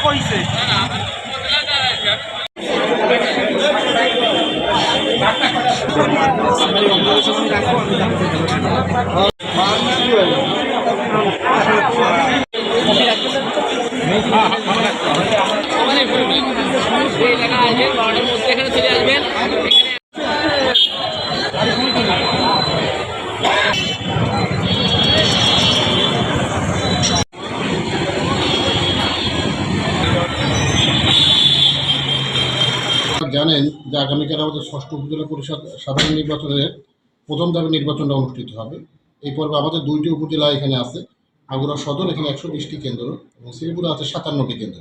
কইছে জানেন যে আগামীকাল আমাদের ষষ্ঠ উপজেলা পরিষদ সাধারণ নির্বাচনের প্রথম ধাপে নির্বাচনটা অনুষ্ঠিত হবে। এই পর্বে আমাদের 2টি উপজেলা এখানে আছে। আগুরা সদর এখানে 120টি কেন্দ্র এবং শ্রীপুরে আছে 57টি কেন্দ্র।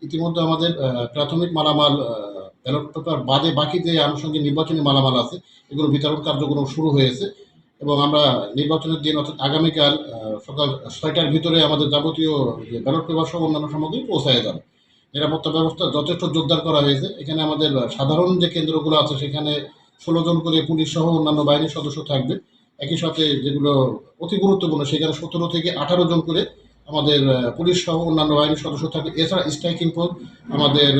ইতিমধ্যে আমাদের প্রাথমিক মালামাল ব্যালট পেপার বাদে বাকি যে আনুষঙ্গিক নির্বাচনী মালামাল আছে এগুলো বিতরণ কার্যক্রম শুরু হয়েছে এবং আমরা নির্বাচনের দিন অর্থাৎ আগামীকাল সকাল 6টার ভিতরে আমাদের যাবতীয় যে ব্যালট পেপার সহ অন্যান্য সামগ্রী পৌঁছায় যাবে। নিরাপত্তা ব্যবস্থা যথেষ্ট জোরদার করা হয়েছে। এখানে আমাদের সাধারণ যে কেন্দ্রগুলো আছে সেখানে 16 জন করে পুলিশ সহ অন্যান্য বাহিনীর সদস্য থাকবে। একই সাথে যেগুলো অতি গুরুত্বপূর্ণ সেখানে 17 থেকে 18 জন করে আমাদের পুলিশ সহ অন্যান্য বাহিনীর সদস্য থাকবে। এছাড়া স্ট্রাইকিং ফোর্স আমাদের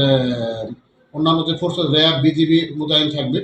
অন্যান্য যে ফোর্স র্যাব বিজিবি মোতায়েন থাকবে।